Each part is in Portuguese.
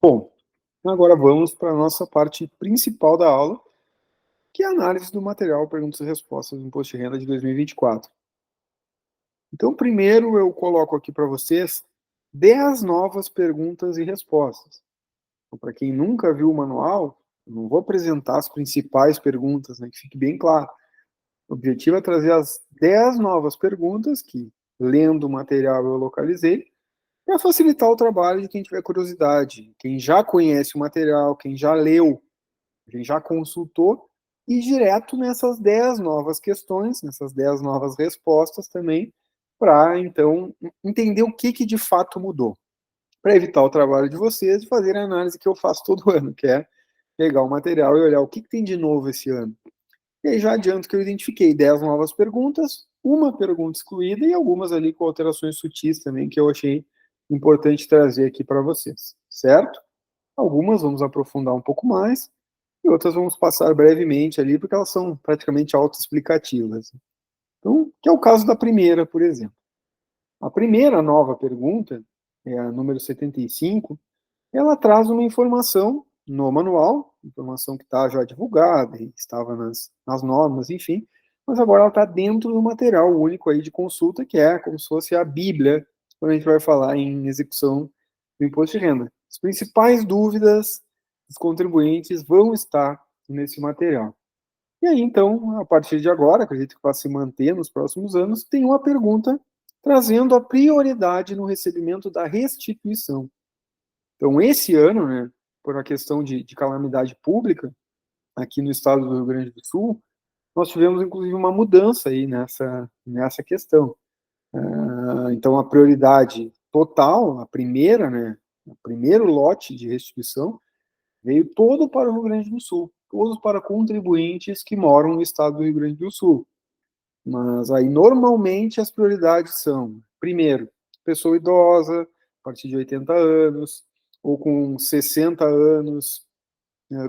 Bom, agora vamos para a nossa parte principal da aula, que é a análise do material perguntas e respostas do Imposto de Renda de 2024. Então, primeiro eu coloco aqui para vocês 10 novas perguntas e respostas. Então, para quem nunca viu o manual, eu não vou apresentar as principais perguntas, né, que fique bem claro. O objetivo é trazer as 10 novas perguntas que, lendo o material, eu localizei, para facilitar o trabalho de quem tiver curiosidade, quem já conhece o material, quem já leu, quem já consultou, e direto nessas 10 novas questões, nessas 10 novas respostas também, para, então, entender o que de fato mudou. Para evitar o trabalho de vocês e fazer a análise que eu faço todo ano, que é pegar o material e olhar o que tem de novo esse ano. E aí já adianto que eu identifiquei 10 novas perguntas, uma pergunta excluída e algumas ali com alterações sutis também, que eu achei importante trazer aqui para vocês, certo? Algumas vamos aprofundar um pouco mais, e outras vamos passar brevemente ali, porque elas são praticamente autoexplicativas. Então, que é o caso da primeira, por exemplo. A primeira nova pergunta, é a número 75, ela traz uma informação no manual, informação que está já divulgada, estava nas normas, enfim, mas agora ela está dentro do material único aí de consulta, que é como se fosse a Bíblia, quando a gente vai falar em execução do imposto de renda. As principais dúvidas dos contribuintes vão estar nesse material. E aí, então, a partir de agora, acredito que vai se manter nos próximos anos, tem uma pergunta trazendo a prioridade no recebimento da restituição. Então, esse ano, né, por uma questão de calamidade pública, aqui no estado do Rio Grande do Sul, nós tivemos, inclusive, uma mudança aí nessa questão. Então, a prioridade total, a primeira, né, o primeiro lote de restituição, veio todo para o Rio Grande do Sul, todos para contribuintes que moram no estado do Rio Grande do Sul. Mas aí, normalmente, as prioridades são, primeiro, pessoa idosa, a partir de 80 anos, ou com 60 anos,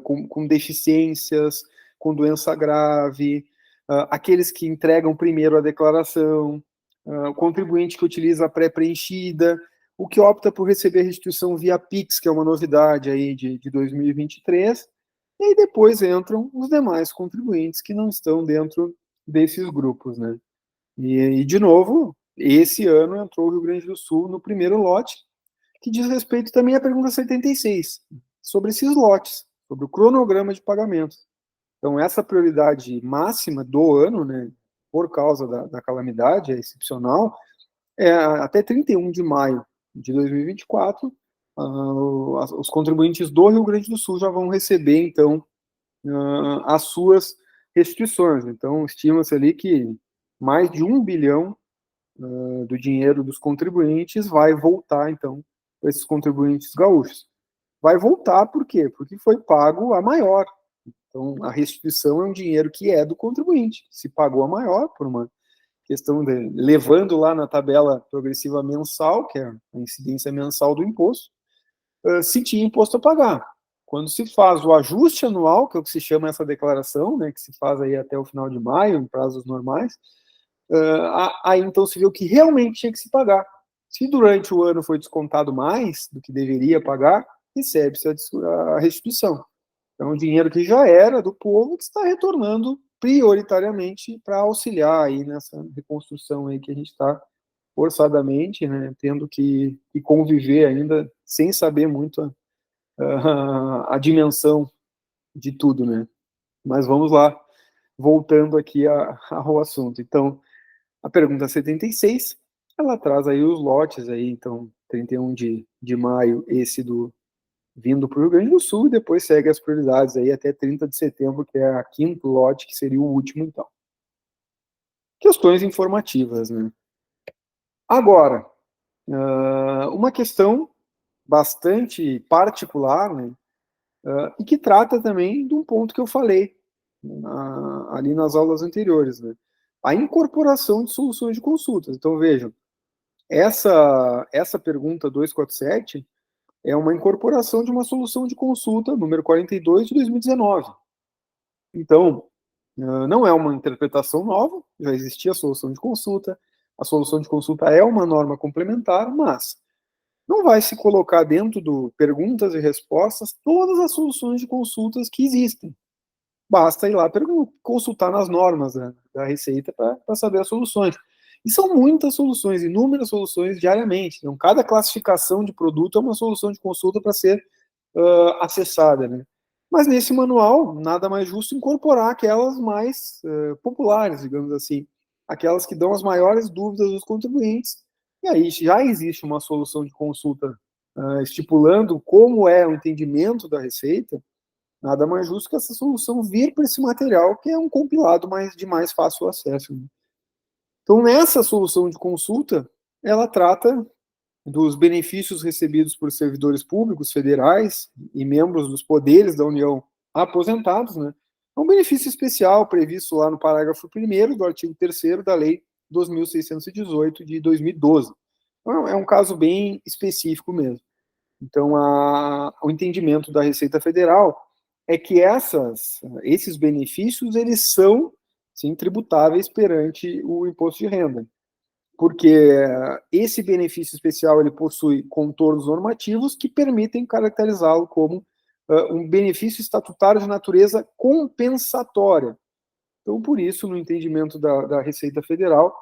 com deficiências, com doença grave, aqueles que entregam primeiro a declaração, o contribuinte que utiliza a pré-preenchida, o que opta por receber restituição via Pix, que é uma novidade aí de 2023, e aí depois entram os demais contribuintes que não estão dentro desses grupos, né? E de novo, esse ano entrou o Rio Grande do Sul no primeiro lote, que diz respeito também à pergunta 76, sobre esses lotes, sobre o cronograma de pagamentos. Então, essa prioridade máxima do ano, né, por causa da calamidade, é excepcional, é até 31 de maio de 2024, os contribuintes do Rio Grande do Sul já vão receber, então, as suas restituições. Então, estima-se ali que mais de 1 bilhão do dinheiro dos contribuintes vai voltar, então, para esses contribuintes gaúchos. Vai voltar por quê? Porque foi pago a maior. Então, a restituição é um dinheiro que é do contribuinte. Se pagou a maior, por uma questão de levando lá na tabela progressiva mensal, que é a incidência mensal do imposto, se tinha imposto a pagar. Quando se faz o ajuste anual, que é o que se chama essa declaração, né, que se faz aí até o final de maio, em prazos normais, aí então se viu que realmente tinha que se pagar. Se durante o ano foi descontado mais do que deveria pagar, recebe-se a restituição. Então, o dinheiro que já era do povo que está retornando prioritariamente para auxiliar aí nessa reconstrução aí que a gente está forçadamente, né, tendo que conviver ainda sem saber muito a dimensão de tudo, né? Mas vamos lá, voltando aqui ao assunto. Então, a pergunta 76, ela traz aí os lotes aí, então, 31 de maio, esse vindo para o Rio Grande do Sul, e depois segue as prioridades aí até 30 de setembro, que é a quinto lote, que seria o último, então. Questões informativas, né? Agora, uma questão bastante particular, né? E que trata também de um ponto que eu falei ali nas aulas anteriores, né? A incorporação de soluções de consultas. Então, vejam, essa pergunta 247 é uma incorporação de uma solução de consulta, número 42 de 2019. Então, não é uma interpretação nova, já existia a solução de consulta é uma norma complementar, mas não vai se colocar dentro do perguntas e respostas todas as soluções de consultas que existem. Basta ir lá consultar nas normas da Receita para saber as soluções. E são muitas soluções, inúmeras soluções diariamente. Então, cada classificação de produto é uma solução de consulta para ser acessada, né? Mas nesse manual, nada mais justo incorporar aquelas mais populares, digamos assim, aquelas que dão as maiores dúvidas dos contribuintes. E aí já existe uma solução de consulta estipulando como é o entendimento da Receita. Nada mais justo que essa solução vir para esse material, que é um compilado de mais fácil acesso, né? Então, nessa solução de consulta, ela trata dos benefícios recebidos por servidores públicos federais e membros dos poderes da União aposentados, né? É um benefício especial previsto lá no parágrafo 1º do artigo 3º da Lei 2.618 de 2012. Então, é um caso bem específico mesmo. Então, o entendimento da Receita Federal é que esses benefícios, eles são, sim, tributáveis perante o imposto de renda, porque esse benefício especial ele possui contornos normativos que permitem caracterizá-lo como um benefício estatutário de natureza compensatória. Então, por isso, no entendimento da Receita Federal,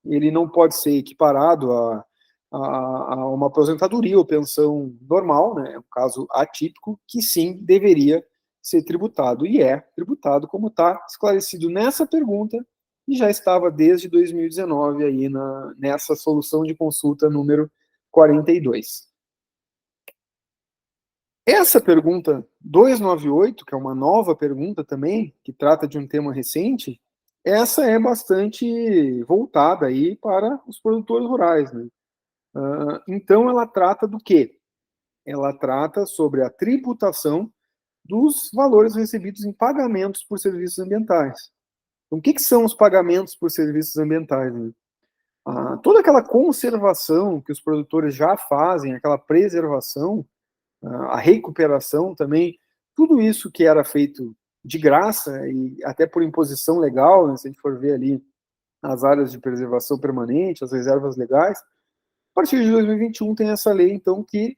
ele não pode ser equiparado a uma aposentadoria ou pensão normal, né, um caso atípico, que sim deveria ser tributado, e é tributado, como está esclarecido nessa pergunta, e já estava desde 2019 aí nessa solução de consulta número 42. Essa pergunta 298, que é uma nova pergunta também, que trata de um tema recente, essa é bastante voltada aí para os produtores rurais, né? Então, ela trata do quê? Ela trata sobre a tributação dos valores recebidos em pagamentos por serviços ambientais. Então, o que são os pagamentos por serviços ambientais, né? Toda aquela conservação que os produtores já fazem, aquela preservação, a recuperação também, tudo isso que era feito de graça e até por imposição legal, né, se a gente for ver ali as áreas de preservação permanente, as reservas legais, a partir de 2021 tem essa lei, então, que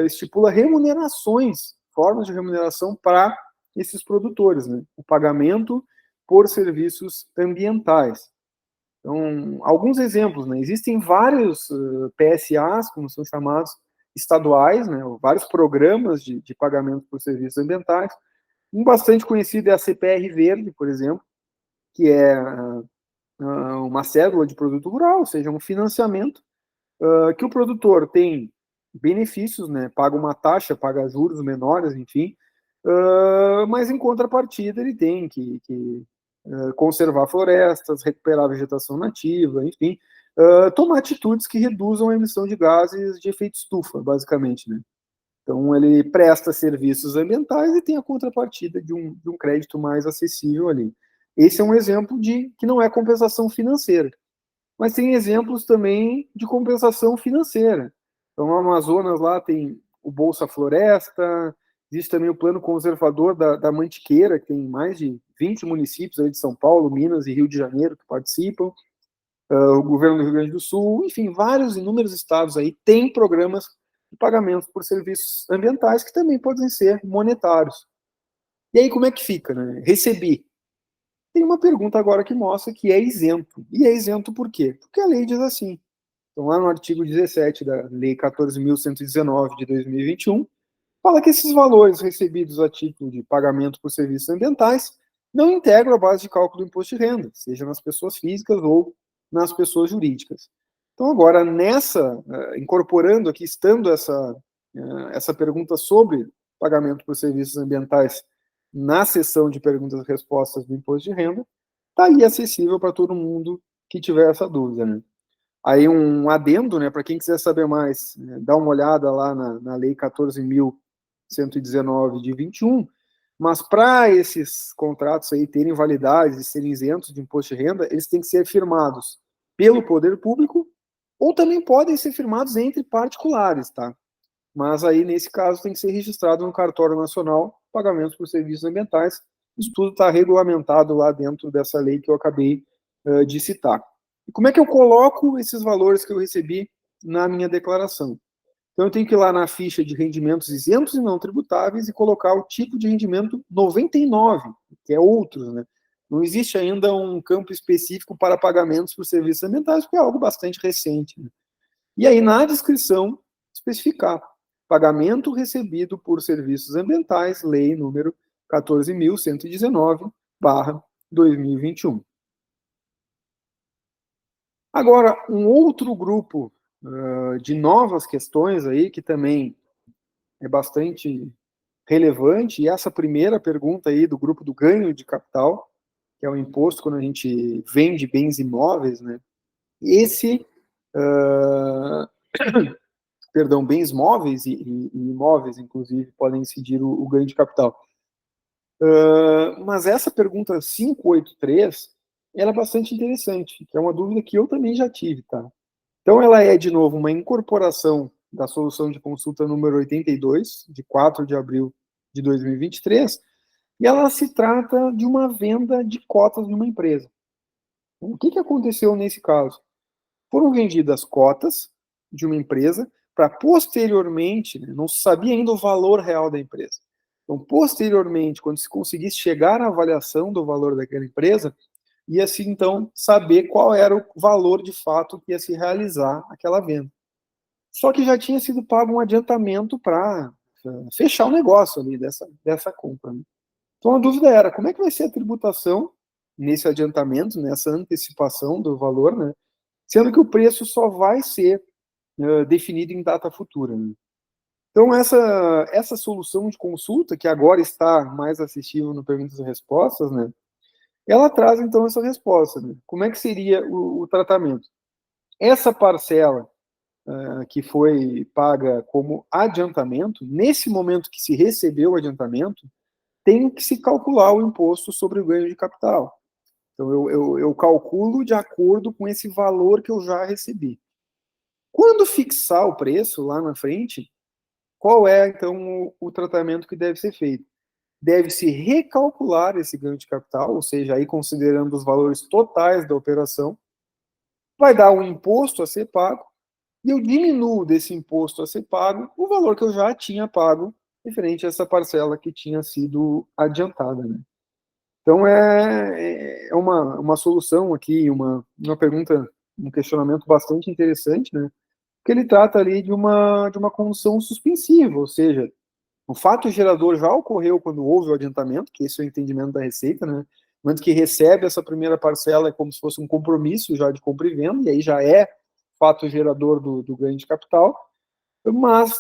estipula remunerações, formas de remuneração para esses produtores, né? O pagamento por serviços ambientais. Então, alguns exemplos, né? Existem vários PSAs, como são chamados, estaduais, né? Vários programas de pagamento por serviços ambientais. Um bastante conhecido é a CPR Verde, por exemplo, que é uma cédula de produto rural, ou seja, um financiamento que o produtor tem benefícios, né? Paga uma taxa, paga juros menores, enfim, mas em contrapartida ele tem que conservar florestas, recuperar a vegetação nativa, enfim, tomar atitudes que reduzam a emissão de gases de efeito estufa, basicamente, né? Então, ele presta serviços ambientais e tem a contrapartida de um crédito mais acessível ali. Esse é um exemplo de que não é compensação financeira. Mas tem exemplos também de compensação financeira. Então, no Amazonas, lá tem o Bolsa Floresta, existe também o Plano Conservador da Mantiqueira, que tem mais de 20 municípios aí de São Paulo, Minas e Rio de Janeiro que participam, o governo do Rio Grande do Sul, enfim, inúmeros estados aí têm programas de pagamento por serviços ambientais que também podem ser monetários. E aí, como é que fica, né? Recebi. Tem uma pergunta agora que mostra que é isento. E é isento por quê? Porque a lei diz assim. Então, lá no artigo 17 da Lei 14.119 de 2021, fala que esses valores recebidos a título de pagamento por serviços ambientais não integram a base de cálculo do imposto de renda, seja nas pessoas físicas ou nas pessoas jurídicas. Então, agora, incorporando aqui, estando essa pergunta sobre pagamento por serviços ambientais na seção de perguntas e respostas do imposto de renda, está aí acessível para todo mundo que tiver essa dúvida, né? Aí um adendo, né, para quem quiser saber mais, né, dá uma olhada lá na Lei 14.119 de 21, mas para esses contratos aí terem validade e serem isentos de imposto de renda, eles têm que ser firmados pelo poder público ou também podem ser firmados entre particulares, tá? Mas aí, nesse caso, tem que ser registrado no Cartório Nacional pagamentos por serviços ambientais. Isso tudo está regulamentado lá dentro dessa lei que eu acabei de citar. E como é que eu coloco esses valores que eu recebi na minha declaração? Então, eu tenho que ir lá na ficha de rendimentos isentos e não tributáveis e colocar o tipo de rendimento 99, que é outros, né? Não existe ainda um campo específico para pagamentos por serviços ambientais, porque é algo bastante recente, né? E aí, na descrição, especificar pagamento recebido por serviços ambientais, lei número 14.119/2021. Agora, um outro grupo de novas questões aí, que também é bastante relevante, e essa primeira pergunta aí do grupo do ganho de capital, que é o imposto quando a gente vende bens imóveis, né? Esse, perdão, bens móveis e imóveis, inclusive, podem incidir o ganho de capital. Mas essa pergunta 583, ela é bastante interessante, que é uma dúvida que eu também já tive, tá? Então, ela é, de novo, uma incorporação da solução de consulta número 82, de 4 de abril de 2023, e ela se trata de uma venda de cotas de uma empresa. O que aconteceu nesse caso? Foram vendidas cotas de uma empresa para posteriormente, né, não se sabia ainda o valor real da empresa. Então, posteriormente, quando se conseguisse chegar à avaliação do valor daquela empresa, ia-se então saber qual era o valor de fato que ia se realizar aquela venda. Só que já tinha sido pago um adiantamento para fechar o negócio ali dessa compra, né? Então a dúvida era, como é que vai ser a tributação nesse adiantamento, nessa antecipação do valor, né? Sendo que o preço só vai ser definido em data futura, né? Então essa solução de consulta, que agora está mais acessível no Perguntas e Respostas, né? Ela traz então essa resposta, né? Como é que seria o tratamento? Essa parcela que foi paga como adiantamento, nesse momento que se recebeu o adiantamento, tem que se calcular o imposto sobre o ganho de capital. Então, eu calculo de acordo com esse valor que eu já recebi. Quando fixar o preço lá na frente, qual é, então, o tratamento que deve ser feito? Deve-se recalcular esse ganho de capital, ou seja, aí considerando os valores totais da operação, vai dar um imposto a ser pago, e eu diminuo desse imposto a ser pago o valor que eu já tinha pago referente a essa parcela que tinha sido adiantada, né? Então, é uma solução aqui, uma pergunta, um questionamento bastante interessante, né? Porque ele trata ali de uma condição suspensiva, ou seja, o fato gerador já ocorreu quando houve o adiantamento, que esse é o entendimento da Receita, né? No momento que recebe essa primeira parcela, é como se fosse um compromisso já de compra e venda, e aí já é fato gerador do ganho de capital, mas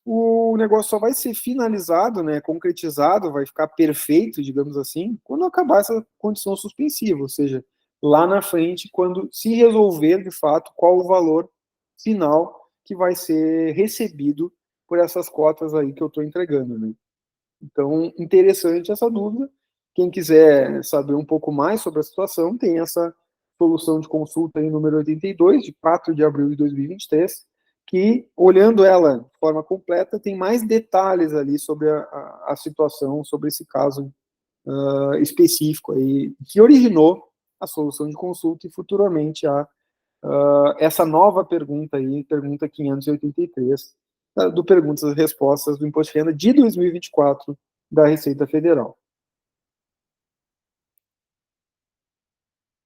o negócio só vai ser finalizado, né, concretizado, vai ficar perfeito, digamos assim, quando acabar essa condição suspensiva, ou seja, lá na frente, quando se resolver de fato qual o valor final que vai ser recebido por essas cotas aí que eu estou entregando, né? Então, interessante essa dúvida. Quem quiser saber um pouco mais sobre a situação, tem essa solução de consulta aí, número 82, de 4 de abril de 2023, que, olhando ela de forma completa, tem mais detalhes ali sobre a situação, sobre esse caso específico aí, que originou a solução de consulta e futuramente essa nova pergunta aí, pergunta 583, do Perguntas e Respostas do Imposto de Renda de 2024 da Receita Federal.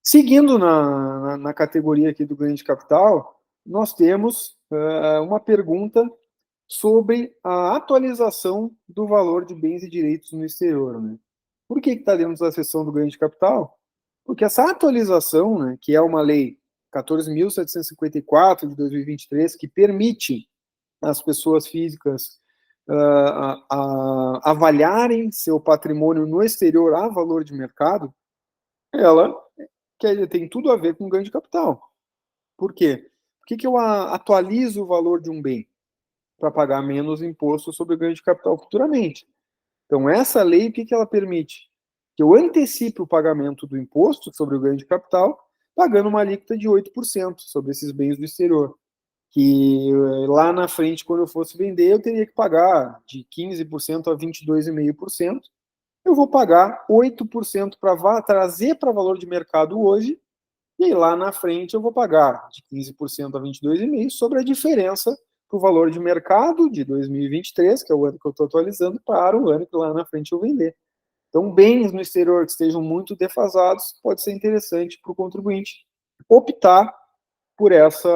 Seguindo na categoria aqui do ganho de capital, nós temos uma pergunta sobre a atualização do valor de bens e direitos no exterior, né? Por que está dentro da seção do ganho de capital? Porque essa atualização, né, que é uma lei 14.754 de 2023, que permite às pessoas físicas avaliarem seu patrimônio no exterior a valor de mercado, ela tem tudo a ver com ganho de capital. Por quê? Por que eu atualizo o valor de um bem? Para pagar menos imposto sobre o ganho de capital futuramente. Então, essa lei, o que ela permite? Que eu antecipe o pagamento do imposto sobre o ganho de capital, pagando uma alíquota de 8% sobre esses bens do exterior. Que lá na frente, quando eu fosse vender, eu teria que pagar de 15% a 22,5%. Eu vou pagar 8% para trazer para valor de mercado hoje, e aí lá na frente eu vou pagar de 15% a 22,5% sobre a diferença para o valor de mercado de 2023, que é o ano que eu estou atualizando, para o ano que lá na frente eu vender. Então, bens no exterior que estejam muito defasados, pode ser interessante para o contribuinte optar por essa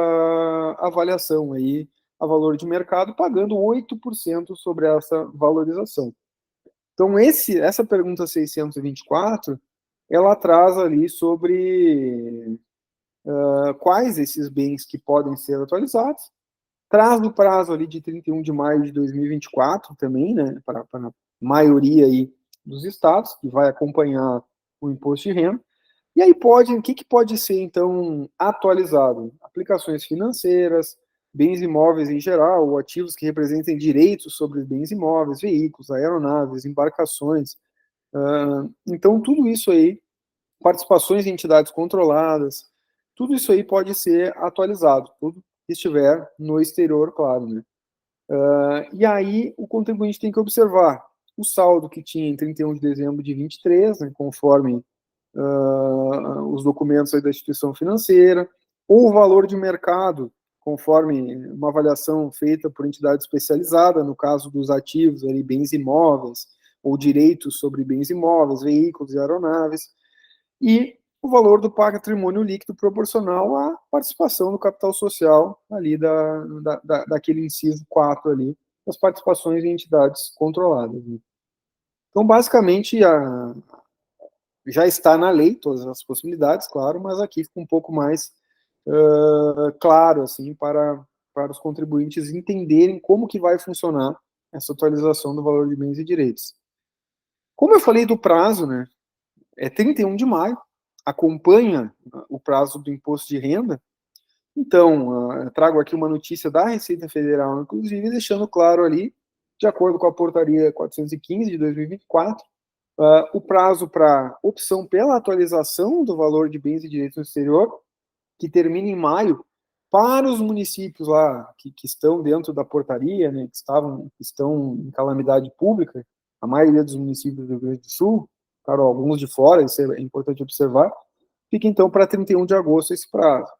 avaliação aí, a valor de mercado, pagando 8% sobre essa valorização. Então, essa pergunta 624, ela traz ali sobre quais esses bens que podem ser atualizados, traz o prazo ali de 31 de maio de 2024 também, né, para a maioria aí dos estados, que vai acompanhar o imposto de renda. E aí o que pode ser, então, atualizado? Aplicações financeiras, bens imóveis em geral, ou ativos que representem direitos sobre bens imóveis, veículos, aeronaves, embarcações. Então, tudo isso aí, participações em entidades controladas, tudo isso aí pode ser atualizado, tudo que estiver no exterior, claro, né? E aí o contribuinte tem que observar o saldo que tinha em 31 de dezembro de 23, né, conforme os documentos aí da instituição financeira, ou o valor de mercado, conforme uma avaliação feita por entidade especializada, no caso dos ativos, ali, bens imóveis, ou direitos sobre bens imóveis, veículos e aeronaves, e o valor do patrimônio líquido proporcional à participação no capital social ali daquele inciso 4 ali, das participações em entidades controladas. Né? Então, basicamente, já está na lei todas as possibilidades, claro, mas aqui fica um pouco mais claro, assim, para os contribuintes entenderem como que vai funcionar essa atualização do valor de bens e direitos. Como eu falei do prazo, né, é 31 de maio, acompanha o prazo do imposto de renda, então, trago aqui uma notícia da Receita Federal, inclusive, deixando claro ali, de acordo com a portaria 415 de 2024, o prazo para opção pela atualização do valor de bens e direitos no exterior, que termina em maio, para os municípios lá que estão dentro da portaria, né, que estão em calamidade pública, a maioria dos municípios do Rio Grande do Sul, claro, alguns de fora, isso é importante observar, fica então para 31 de agosto esse prazo.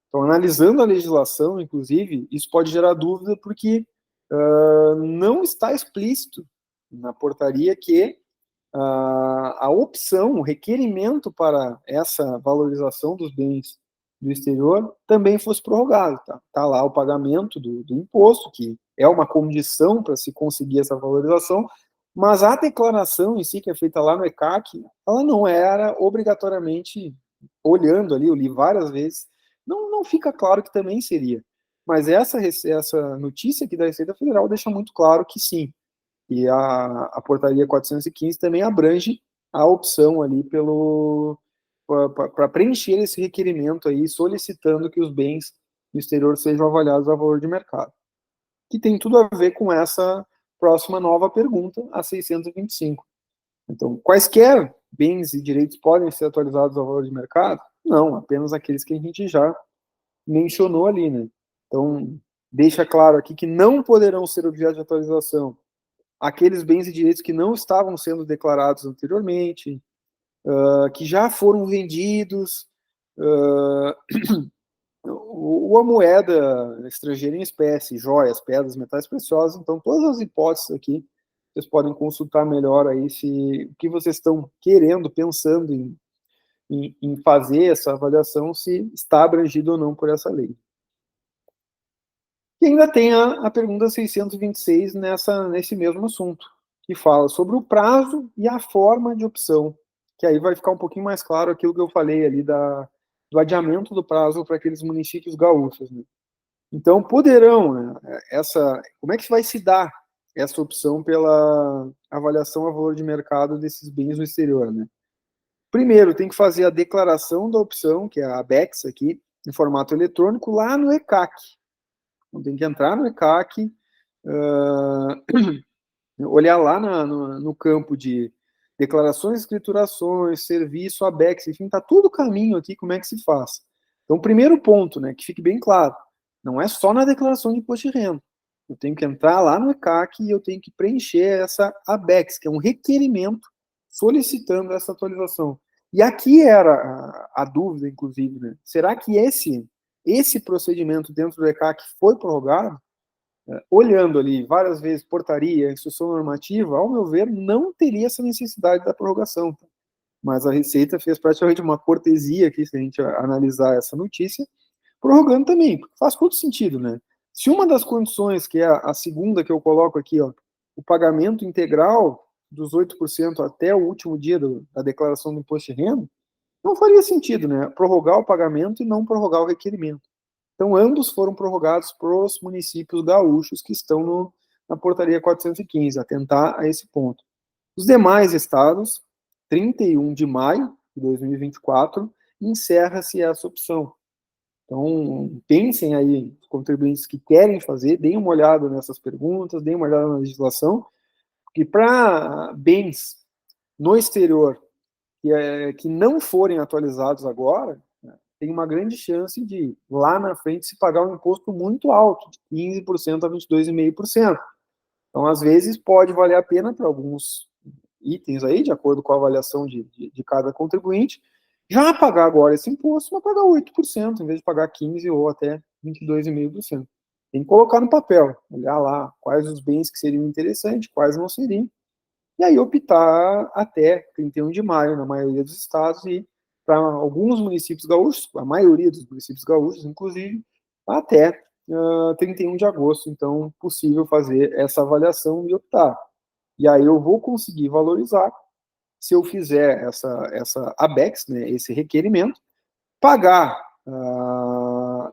Então, analisando a legislação, inclusive, isso pode gerar dúvida porque não está explícito na portaria que a opção, o requerimento para essa valorização dos bens do exterior também fosse prorrogado. Tá lá o pagamento do imposto, que é uma condição para se conseguir essa valorização, mas a declaração em si, que é feita lá no ECAC, ela não era obrigatoriamente, olhando ali, eu li várias vezes, não fica claro que também seria. Mas essa notícia aqui da Receita Federal deixa muito claro que sim, e a portaria 415 também abrange a opção ali para preencher esse requerimento aí, solicitando que os bens no exterior sejam avaliados a valor de mercado. Que tem tudo a ver com essa próxima nova pergunta, a 625. Então, quaisquer bens e direitos podem ser atualizados ao valor de mercado? Não, apenas aqueles que a gente já mencionou ali, né? Então, deixa claro aqui que não poderão ser objeto de atualização aqueles bens e direitos que não estavam sendo declarados anteriormente, que já foram vendidos, ou a moeda estrangeira em espécie, joias, pedras, metais preciosos. Então, todas as hipóteses aqui, vocês podem consultar melhor aí se o que vocês estão querendo, pensando em fazer essa avaliação, se está abrangido ou não por essa lei. E ainda tem a pergunta 626 nesse mesmo assunto, que fala sobre o prazo e a forma de opção, que aí vai ficar um pouquinho mais claro aquilo que eu falei ali do adiamento do prazo para aqueles municípios gaúchos. Né? Então, poderão, né, como é que vai se dar essa opção pela avaliação a valor de mercado desses bens no exterior? Né? Primeiro, tem que fazer a declaração da opção, que é a ABEX aqui, em formato eletrônico, lá no ECAC. Então, tem que entrar no ECAC, olhar lá no campo de declarações, escriturações, serviço, ABEX, enfim, está tudo caminho aqui, como é que se faz. Então, primeiro ponto, né, que fique bem claro, não é só na declaração de imposto de renda. Eu tenho que entrar lá no ECAC e eu tenho que preencher essa ABEX, que é um requerimento solicitando essa atualização. E aqui era a dúvida, inclusive, né? Será que esse procedimento dentro do ECAC foi prorrogado? olhando ali várias vezes portaria, instrução normativa, ao meu ver, não teria essa necessidade da prorrogação. Tá? Mas a Receita fez praticamente uma cortesia aqui, se a gente analisar essa notícia, prorrogando também, porque faz todo sentido, né? Se uma das condições, que é a segunda que eu coloco aqui, ó, o pagamento integral dos 8% até o último dia da declaração do imposto de renda, não faria sentido, né? Prorrogar o pagamento e não prorrogar o requerimento. Então, ambos foram prorrogados para os municípios gaúchos que estão na portaria 415, atentar a esse ponto. Os demais estados, 31 de maio de 2024, encerra-se essa opção. Então, pensem aí, os contribuintes que querem fazer, deem uma olhada nessas perguntas, deem uma olhada na legislação, que para bens no exterior que não forem atualizados agora, né, tem uma grande chance de, lá na frente, se pagar um imposto muito alto, de 15% a 22,5%. Então, às vezes, pode valer a pena para alguns itens aí, de acordo com a avaliação de cada contribuinte, já pagar agora esse imposto, mas pagar 8%, em vez de pagar 15% ou até 22,5%. Tem que colocar no papel, olhar lá quais os bens que seriam interessantes, quais não seriam, e aí optar até 31 de maio, na maioria dos estados, e para alguns municípios gaúchos, a maioria dos municípios gaúchos, inclusive, até 31 de agosto, então, possível fazer essa avaliação e optar. E aí eu vou conseguir valorizar se eu fizer essa ABEX, né, esse requerimento, pagar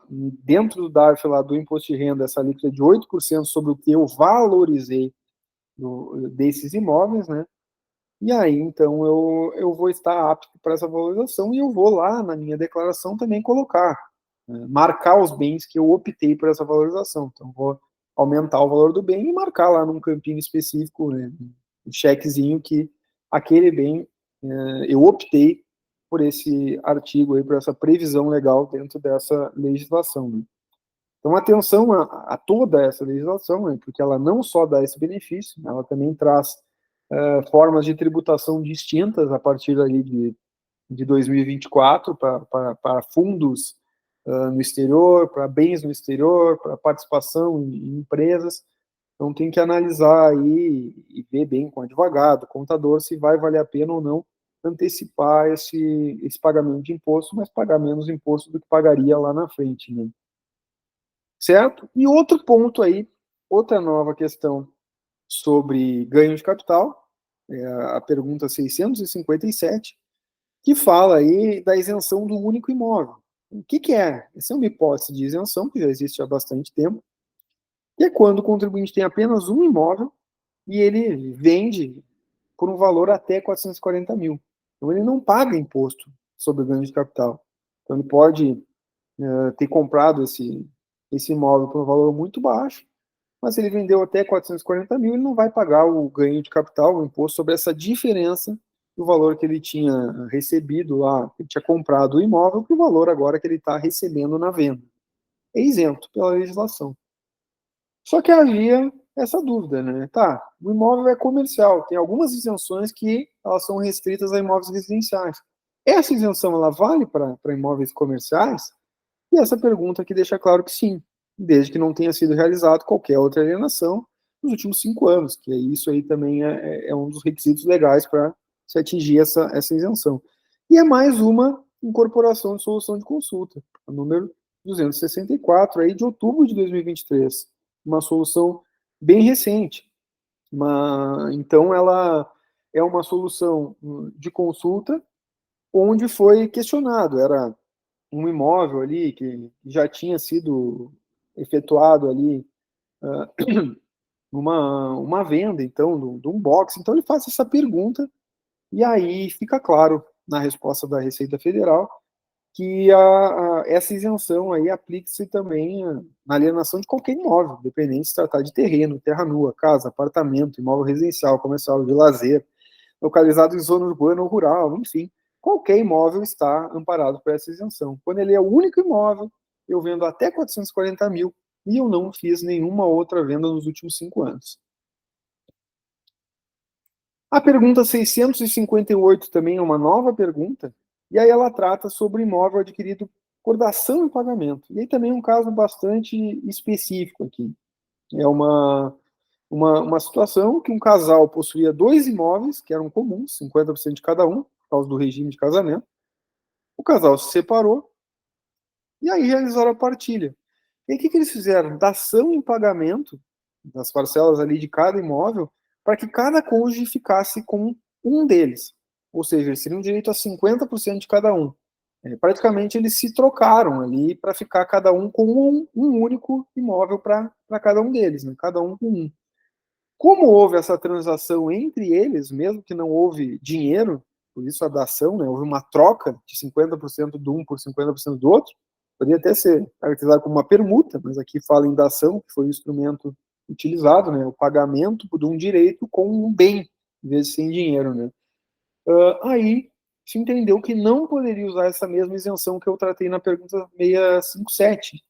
dentro do DARF lá do imposto de renda essa alíquota de 8% sobre o que eu valorizei desses imóveis, né? E aí, então, eu vou estar apto para essa valorização e eu vou lá na minha declaração também colocar, né, marcar os bens que eu optei por essa valorização. Então, vou aumentar o valor do bem e marcar lá num campinho específico, né, um chequezinho que aquele bem eu optei por esse artigo aí, por essa previsão legal dentro dessa legislação. Né? Então, atenção a toda essa legislação, né, porque ela não só dá esse benefício, ela também traz formas de tributação distintas a partir ali de 2024 para fundos no exterior, para bens no exterior, para participação em empresas. Então tem que analisar aí e ver bem com o advogado, contador, se vai valer a pena ou não antecipar esse pagamento de imposto, mas pagar menos imposto do que pagaria lá na frente, né? Certo? E outro ponto aí, outra nova questão sobre ganho de capital, a pergunta 657, que fala aí da isenção do único imóvel. O que é? Essa é uma hipótese de isenção que já existe há bastante tempo, que é quando o contribuinte tem apenas um imóvel e ele vende por um valor até 440 mil. Então ele não paga imposto sobre o ganho de capital. Então ele pode ter comprado esse imóvel por um valor muito baixo, mas se ele vendeu até 440 mil, ele não vai pagar o ganho de capital, o imposto sobre essa diferença do valor que ele tinha recebido lá, que ele tinha comprado o imóvel, para o valor agora que ele está recebendo na venda. É isento pela legislação. Só que havia essa dúvida, né? Tá, o imóvel é comercial, tem algumas isenções que elas são restritas a imóveis residenciais. Essa isenção, ela vale para imóveis comerciais? E essa pergunta aqui deixa claro que sim, desde que não tenha sido realizado qualquer outra alienação nos últimos 5 anos, que isso aí também é um dos requisitos legais para se atingir essa isenção. E é mais uma incorporação de solução de consulta, a número 264, aí de outubro de 2023, uma solução bem recente. Então, ela é uma solução de consulta onde foi questionado, era um imóvel ali que já tinha sido efetuado ali uma venda, então, de um box. Então, ele faz essa pergunta e aí fica claro na resposta da Receita Federal que essa isenção aí aplica-se também na alienação de qualquer imóvel, dependente de se tratar de terreno, terra nua, casa, apartamento, imóvel residencial, comercial, de lazer, localizado em zona urbana ou rural, enfim, qualquer imóvel está amparado por essa isenção. Quando ele é o único imóvel, eu vendo até 440 mil e eu não fiz nenhuma outra venda nos últimos 5 anos. A pergunta 658 também é uma nova pergunta, e aí ela trata sobre imóvel adquirido por dação em pagamento. E aí também é um caso bastante específico aqui. É uma situação que um casal possuía dois imóveis, que eram comuns, 50% de cada um, por causa do regime de casamento. O casal se separou e aí realizaram a partilha. E aí, o que eles fizeram? Dação em pagamento das parcelas ali de cada imóvel, para que cada cônjuge ficasse com um deles. Ou seja, eles teriam direito a 50% de cada um. Praticamente eles se trocaram ali para ficar cada um com um único imóvel para cada um deles, né? Cada um com um. Como houve essa transação entre eles, mesmo que não houve dinheiro, por isso a dação, né, houve uma troca de 50% do um por 50% do outro, poderia até ser caracterizado como uma permuta, mas aqui fala em dação, que foi o instrumento utilizado, né, o pagamento de um direito com um bem, em vez de sem dinheiro. Né. Aí se entendeu que não poderia usar essa mesma isenção que eu tratei na pergunta 657.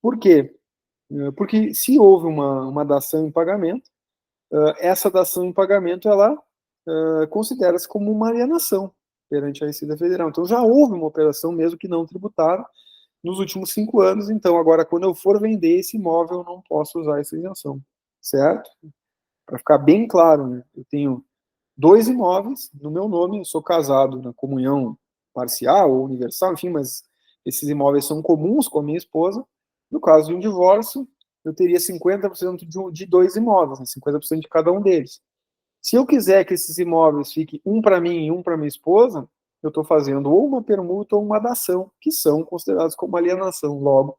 Por quê? Porque se houve uma dação em pagamento, essa dação em pagamento, ela considera-se como uma alienação perante a Receita Federal. Então, já houve uma operação, mesmo que não tributável, nos últimos 5 anos. Então, agora, quando eu for vender esse imóvel, eu não posso usar essa isenção, certo? Para ficar bem claro, né? Eu tenho dois imóveis no meu nome, eu sou casado na comunhão parcial ou universal, enfim, mas esses imóveis são comuns com a minha esposa. No caso de um divórcio, eu teria 50% de dois imóveis, né? 50% de cada um deles. Se eu quiser que esses imóveis fiquem um para mim e um para minha esposa, eu estou fazendo ou uma permuta ou uma dação, que são considerados como alienação. Logo,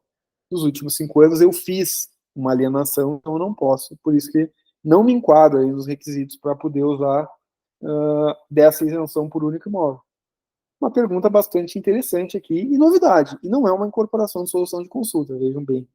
nos últimos 5 anos eu fiz uma alienação, então eu não posso. Por isso que não me enquadra aí nos requisitos para poder usar dessa isenção por único imóvel. Uma pergunta bastante interessante aqui e novidade. E não é uma incorporação de solução de consulta, vejam bem.